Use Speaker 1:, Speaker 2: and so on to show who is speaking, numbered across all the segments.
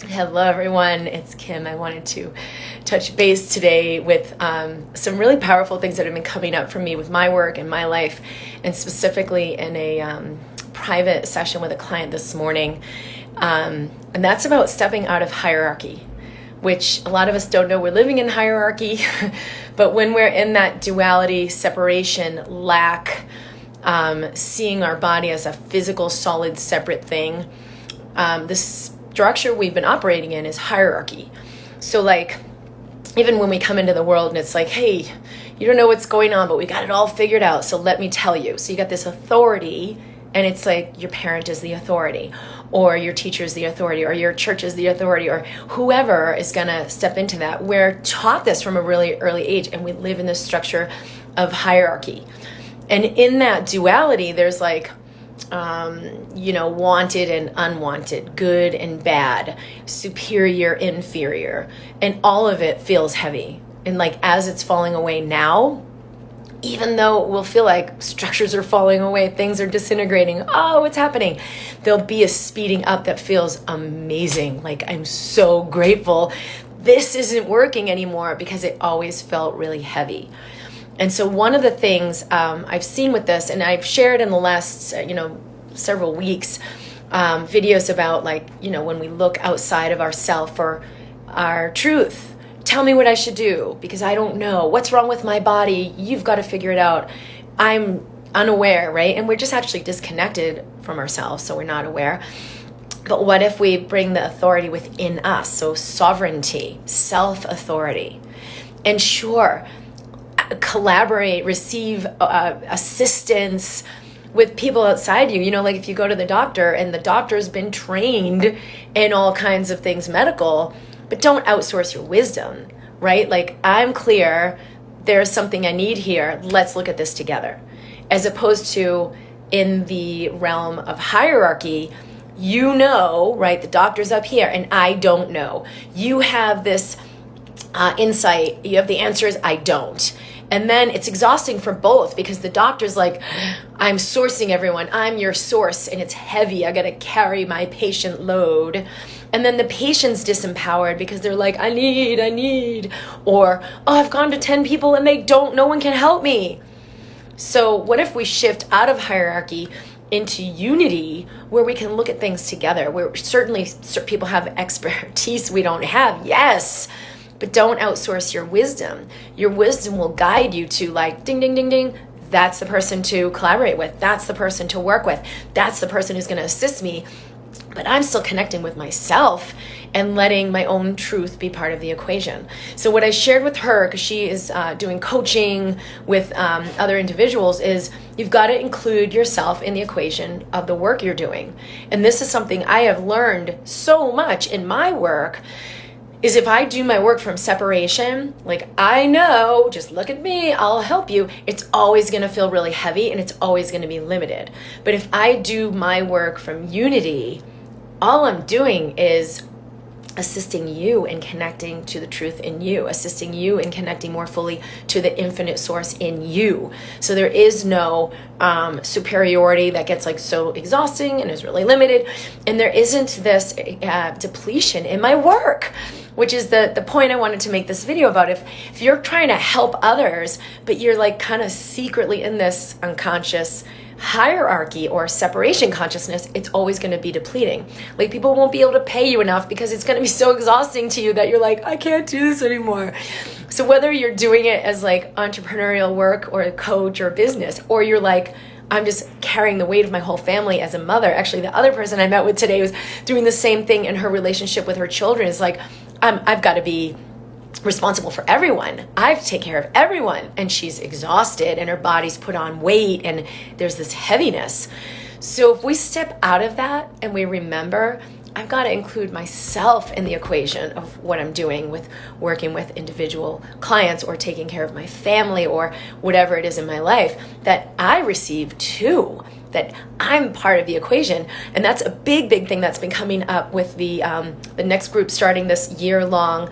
Speaker 1: Hello everyone, it's Kim. I wanted to touch base today with some really powerful things that have been coming up for me with my work and my life, and specifically in a private session with a client this morning. And that's about stepping out of hierarchy, which a lot of us don't know we're living in hierarchy, but when we're in that duality, separation, lack, seeing our body as a physical, solid, separate thing, this structure we've been operating in is hierarchy. So like, even when we come into the world and it's like, hey, you don't know what's going on, but we got it all figured out, so let me tell you. So you got this authority, and it's like your parent is the authority, or your teacher is the authority, or your church is the authority, or whoever is gonna step into that. We're taught this from a really early age, and we live in this structure of hierarchy. And in that duality, there's like, wanted and unwanted, good and bad, superior, inferior, and all of it feels heavy. And like, as it's falling away now, even though we'll feel like structures are falling away, things are disintegrating, oh, what's happening? There'll be a speeding up that feels amazing. Like, I'm so grateful this isn't working anymore, because it always felt really heavy. And so one of the things I've seen with this, and I've shared in the last, several weeks, videos about when we look outside of ourself for our truth. Tell me what I should do, because I don't know. What's wrong with my body? You've got to figure it out. I'm unaware, right? And we're just actually disconnected from ourselves, so we're not aware. But what if we bring the authority within us? So sovereignty, self-authority. And sure, collaborate, receive assistance with people outside you. Like if you go to the doctor and the doctor's been trained in all kinds of things medical, but don't outsource your wisdom, right? Like, I'm clear, there's something I need here, let's look at this together. As opposed to in the realm of hierarchy, right? The doctor's up here and I don't know. You have this insight, you have the answers, I don't. And then it's exhausting for both, because the doctor's like, I'm sourcing everyone, I'm your source, and it's heavy, I gotta carry my patient load. And then the patient's disempowered because they're like, I need, or, oh, I've gone to 10 people and no one can help me. So what if we shift out of hierarchy into unity, where we can look at things together, where certainly people have expertise we don't have, yes, but don't outsource your wisdom. Your wisdom will guide you to, like, ding, ding, ding, ding. That's the person to collaborate with. That's the person to work with. That's the person who's going to assist me. But I'm still connecting with myself and letting my own truth be part of the equation. So what I shared with her, because she is doing coaching with other individuals, is you've got to include yourself in the equation of the work you're doing. And this is something I have learned so much in my work, is if I do my work from separation, like, I know, just look at me, I'll help you, it's always going to feel really heavy and it's always going to be limited. But if I do my work from unity, all I'm doing is assisting you in connecting to the truth in you, assisting you in connecting more fully to the infinite source in you. So there is no superiority that gets like so exhausting and is really limited. And there isn't this depletion in my work, which is the point I wanted to make this video about. If you're trying to help others, but you're like kind of secretly in this unconscious hierarchy or separation consciousness, it's always going to be depleting. Like, people won't be able to pay you enough because it's going to be so exhausting to you that you're like, I can't do this anymore. So whether you're doing it as like entrepreneurial work or a coach or business, or you're like, I'm just carrying the weight of my whole family as a mother. Actually, the other person I met with today was doing the same thing in her relationship with her children. It's like, I've got to be responsible for everyone. I have to take care of everyone. And she's exhausted and her body's put on weight and there's this heaviness. So if we step out of that and we remember, I've got to include myself in the equation of what I'm doing with working with individual clients or taking care of my family or whatever it is in my life, that I receive too. that I'm part of the equation. And that's a big, big thing that's been coming up with the next group starting this year-long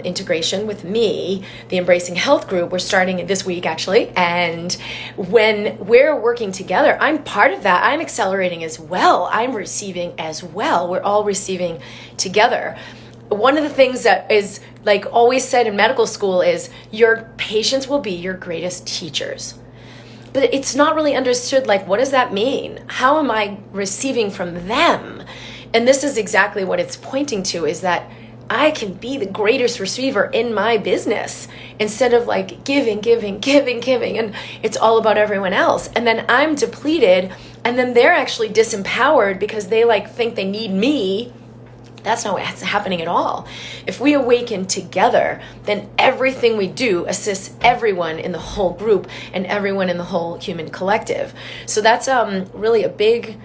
Speaker 1: integration with me, the Embracing Health group. We're starting this week, actually. And when we're working together, I'm part of that. I'm accelerating as well. I'm receiving as well. We're all receiving together. One of the things that is like always said in medical school is your patients will be your greatest teachers. But it's not really understood, like, what does that mean? How am I receiving from them? And this is exactly what it's pointing to, is that I can be the greatest receiver in my business instead of like giving, and it's all about everyone else. And then I'm depleted, and then they're actually disempowered because they like think they need me. That's not what's happening at all. If we awaken together, then everything we do assists everyone in the whole group and everyone in the whole human collective. So that's really a big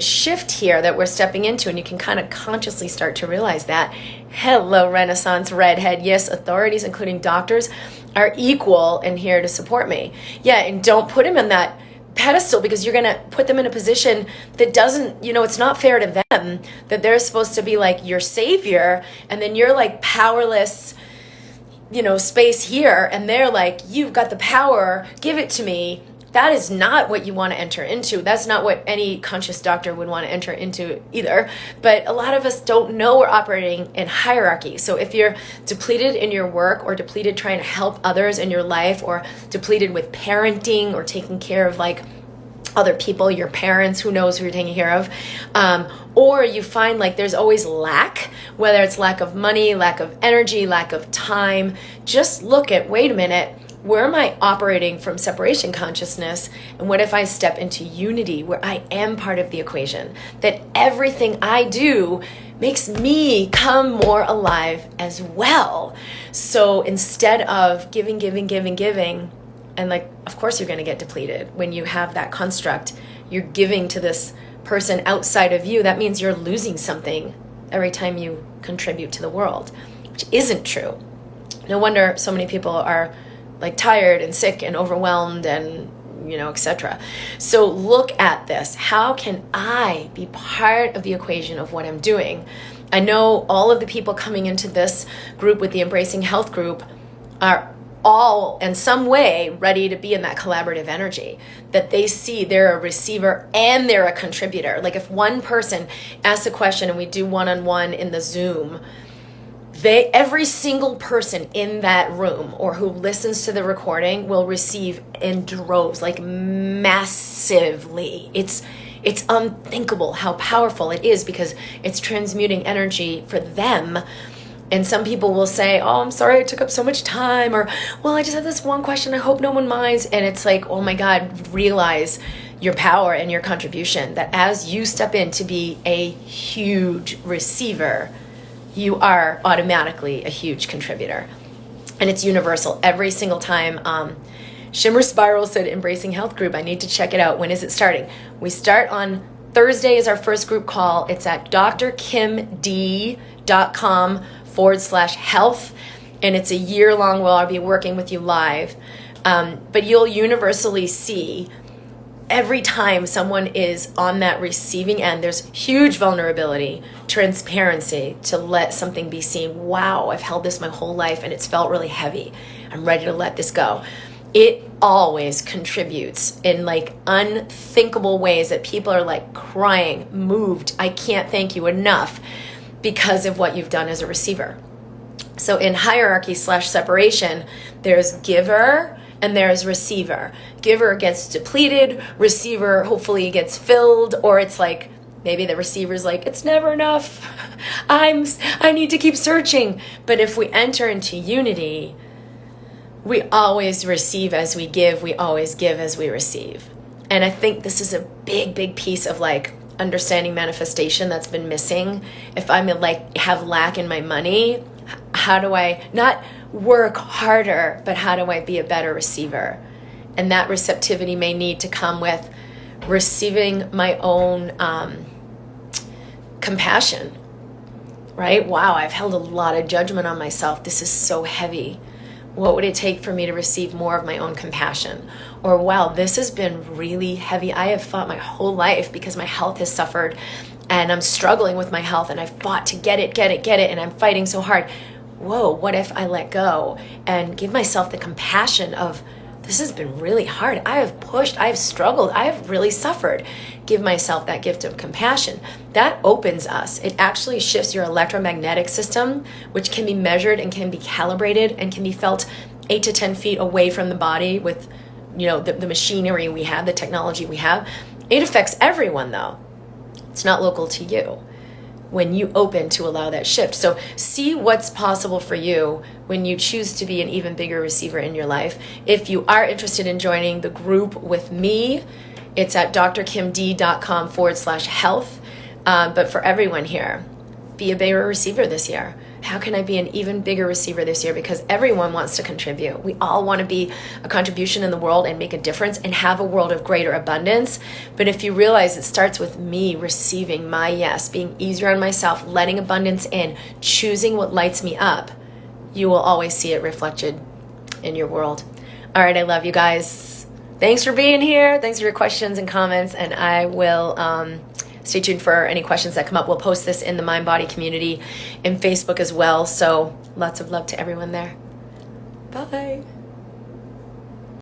Speaker 1: shift here that we're stepping into, and you can kind of consciously start to realize that. Hello, Renaissance Redhead. Yes, authorities, including doctors, are equal and here to support me. Yeah, and don't put them in that pedestal, because you're going to put them in a position that doesn't, it's not fair to them, that they're supposed to be like your savior, and then you're like powerless, space here, and they're like, you've got the power, give it to me. That is not what you want to enter into. That's not what any conscious doctor would want to enter into either. But a lot of us don't know we're operating in hierarchy. So if you're depleted in your work, or depleted trying to help others in your life, or depleted with parenting or taking care of like other people, your parents, who knows who you're taking care of, or you find like there's always lack, whether it's lack of money, lack of energy, lack of time, just look at, wait a minute, where am I operating from separation consciousness? And what if I step into unity, where I am part of the equation? That everything I do makes me come more alive as well. So instead of giving, and like, of course you're going to get depleted when you have that construct. You're giving to this person outside of you. That means you're losing something every time you contribute to the world, which isn't true. No wonder so many people are like tired and sick and overwhelmed and, etc. So look at this. How can I be part of the equation of what I'm doing? I know all of the people coming into this group with the Embracing Health group are all in some way ready to be in that collaborative energy, that they see they're a receiver and they're a contributor. Like if one person asks a question and we do one-on-one in the Zoom, every single person in that room or who listens to the recording will receive in droves, like massively. It's unthinkable how powerful it is, because it's transmuting energy for them. And some people will say, oh, I'm sorry I took up so much time, or, well, I just have this one question, I hope no one minds. And it's like, oh my God, realize your power and your contribution, that as you step in to be a huge receiver, you are automatically a huge contributor. And it's universal every single time. Shimmer Spiral said, Embracing Health group, I need to check it out. When is it starting? We start on Thursday is our first group call. It's at drkimd.com/health. And it's a year-long where I'll be working with you live. But you'll universally see every time someone is on that receiving end, there's huge vulnerability, transparency to let something be seen. Wow, I've held this my whole life and it's felt really heavy. I'm ready to let this go. It always contributes in like unthinkable ways that people are like crying, moved. I can't thank you enough because of what you've done as a receiver. So in hierarchy/separation, there's giver and there's receiver. Giver gets depleted, receiver hopefully gets filled, or it's like maybe the receiver's like, it's never enough. I need to keep searching. But if we enter into unity, we always receive as we give, we always give as we receive. And I think this is a big, big piece of like understanding manifestation that's been missing. If I'm like have lack in my money, how do I not work harder, but how do I be a better receiver? And that receptivity may need to come with receiving my own compassion, right? Wow, I've held a lot of judgment on myself. This is so heavy. What would it take for me to receive more of my own compassion? Or, wow, this has been really heavy. I have fought my whole life because my health has suffered and I'm struggling with my health and I've fought to get it, and I'm fighting so hard. Whoa, what if I let go and give myself the compassion of, this has been really hard. I have pushed, I have struggled, I have really suffered. Give myself that gift of compassion. That opens us. It actually shifts your electromagnetic system, which can be measured and can be calibrated and can be felt 8 to 10 feet away from the body with, the machinery we have, the technology we have. It affects everyone though. It's not local to you when you open to allow that shift. So see what's possible for you when you choose to be an even bigger receiver in your life. If you are interested in joining the group with me, it's at drkimd.com/health. But for everyone here, be a bigger receiver this year. How can I be an even bigger receiver this year? Because everyone wants to contribute. We all want to be a contribution in the world and make a difference and have a world of greater abundance. But if you realize it starts with me receiving my yes, being easier on myself, letting abundance in, choosing what lights me up, you will always see it reflected in your world. All right, I love you guys. Thanks for being here. Thanks for your questions and comments. And I will stay tuned for any questions that come up. We'll post this in the Mind Body community in Facebook as well. So lots of love to everyone there. Bye.